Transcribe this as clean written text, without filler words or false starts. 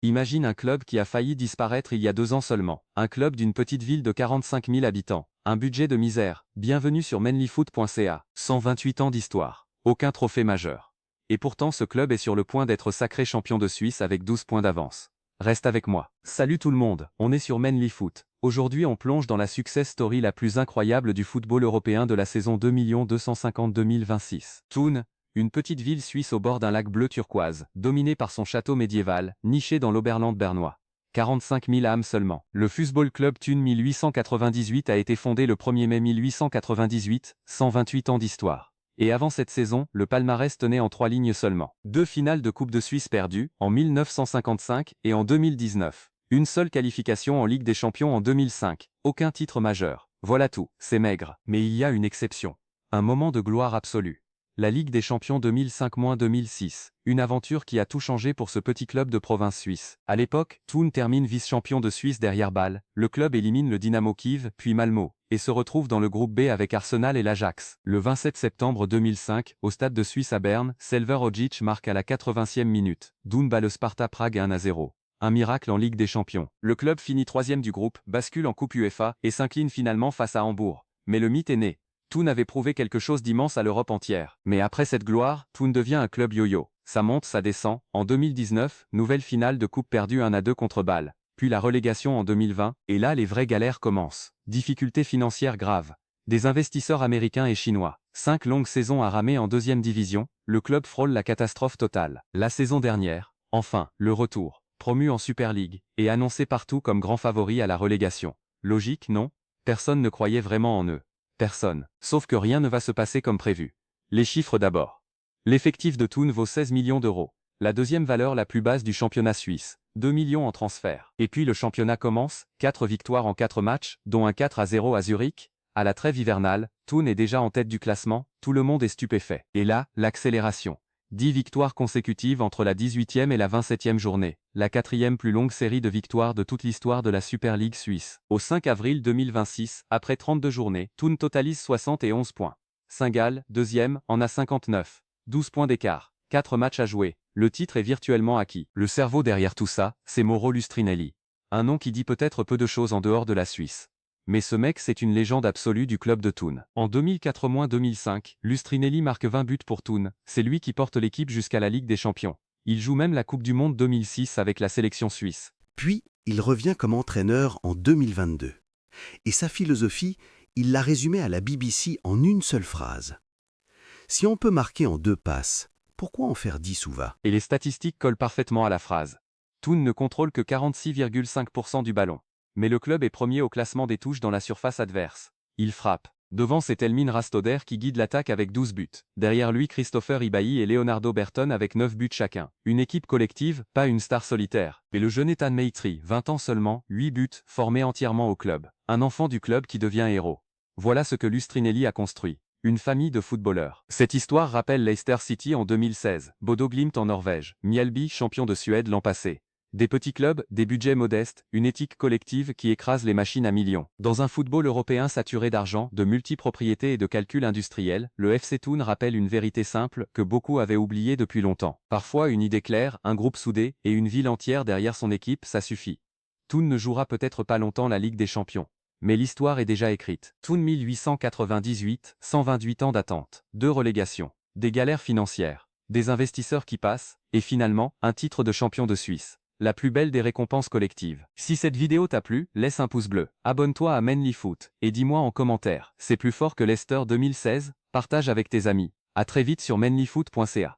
Imagine un club qui a failli disparaître il y a 2 ans seulement. Un club d'une petite ville de 45 000 habitants. Un budget de misère. Bienvenue sur manlyfoot.ca. 128 ans d'histoire. Aucun trophée majeur. Et pourtant ce club est sur le point d'être sacré champion de Suisse avec 12 points d'avance. Reste avec moi. Salut tout le monde, on est sur Manly Foot. Aujourd'hui on plonge dans la success story la plus incroyable du football européen de la saison 2 250-2026. Thun, une petite ville suisse au bord d'un lac bleu turquoise, dominée par son château médiéval, niché dans l'Oberland bernois. 45 000 âmes seulement. Le Fußball Club Thun 1898 a été fondé le 1er mai 1898, 128 ans d'histoire. Et avant cette saison, le palmarès tenait en 3 lignes seulement. 2 finales de Coupe de Suisse perdues, en 1955 et en 2019. Une seule qualification en Ligue des Champions en 2005. Aucun titre majeur. Voilà tout, c'est maigre. Mais il y a une exception. Un moment de gloire absolue. La Ligue des Champions 2005-2006, une aventure qui a tout changé pour ce petit club de province suisse. À l'époque, Thun termine vice-champion de Suisse derrière Bâle, le club élimine le Dynamo Kiev, puis Malmö, et se retrouve dans le groupe B avec Arsenal et l'Ajax. Le 27 septembre 2005, au stade de Suisse à Berne, Selver Ojic marque à la 80e minute. Thun bat le Sparta Prague 1-0. Un miracle en Ligue des Champions. Le club finit 3e du groupe, bascule en Coupe UEFA et s'incline finalement face à Hambourg. Mais le mythe est né. Thun avait prouvé quelque chose d'immense à l'Europe entière. Mais après cette gloire, Thun devient un club yo-yo. Ça monte, ça descend. En 2019, nouvelle finale de coupe perdue 1-2 contre Bâle. Puis la relégation en 2020, et là les vraies galères commencent. Difficultés financières graves. Des investisseurs américains et chinois. 5 longues saisons à ramer en 2e division, le club frôle la catastrophe totale. La saison dernière, enfin, le retour. Promu en Super League, et annoncé partout comme grand favori à la relégation. Logique, non? Personne ne croyait vraiment en eux. Personne. Sauf que rien ne va se passer comme prévu. Les chiffres d'abord. L'effectif de Thun vaut 16 millions d'euros. La deuxième valeur la plus basse du championnat suisse. 2 millions en transfert. Et puis le championnat commence, 4 victoires en 4 matchs, dont un 4-0 à Zurich. À la trêve hivernale, Thun est déjà en tête du classement, tout le monde est stupéfait. Et là, l'accélération. 10 victoires consécutives entre la 18e et la 27e journée, la 4e plus longue série de victoires de toute l'histoire de la Super League suisse. Au 5 avril 2026, après 32 journées, Thun totalise 71 points. Saint-Gall, 2e, en a 59. 12 points d'écart. 4 matchs à jouer. Le titre est virtuellement acquis. Le cerveau derrière tout ça, c'est Mauro Lustrinelli. Un nom qui dit peut-être peu de choses en dehors de la Suisse. Mais ce mec c'est une légende absolue du club de Thun. En 2004-2005, Lustrinelli marque 20 buts pour Thun, c'est lui qui porte l'équipe jusqu'à la Ligue des Champions. Il joue même la Coupe du Monde 2006 avec la sélection suisse. Puis, il revient comme entraîneur en 2022. Et sa philosophie, il l'a résumée à la BBC en une seule phrase. Si on peut marquer en 2 passes, pourquoi en faire 10 ou 20? Et les statistiques collent parfaitement à la phrase. Thun ne contrôle que 46,5% du ballon. Mais le club est premier au classement des touches dans la surface adverse. Il frappe. Devant c'est Elmin Rastoder qui guide l'attaque avec 12 buts. Derrière lui Christopher Ibailly et Leonardo Berton avec 9 buts chacun. Une équipe collective, pas une star solitaire. Et le jeune Ethan Maitri, 20 ans seulement, 8 buts, formé entièrement au club. Un enfant du club qui devient héros. Voilà ce que Lustrinelli a construit. Une famille de footballeurs. Cette histoire rappelle Leicester City en 2016, Bodo Glimt en Norvège, Mjällby champion de Suède l'an passé. Des petits clubs, des budgets modestes, une éthique collective qui écrase les machines à millions. Dans un football européen saturé d'argent, de multipropriété et de calculs industriels, le FC Thun rappelle une vérité simple que beaucoup avaient oubliée depuis longtemps. Parfois une idée claire, un groupe soudé et une ville entière derrière son équipe, ça suffit. Thun ne jouera peut-être pas longtemps la Ligue des Champions. Mais l'histoire est déjà écrite. Thun 1898, 128 ans d'attente, 2 relégations, des galères financières, des investisseurs qui passent, et finalement, un titre de champion de Suisse. La plus belle des récompenses collectives. Si cette vidéo t'a plu, laisse un pouce bleu, abonne-toi à Manly Foot, et dis-moi en commentaire, c'est plus fort que Leicester 2016, partage avec tes amis. À très vite sur manlyfoot.ca.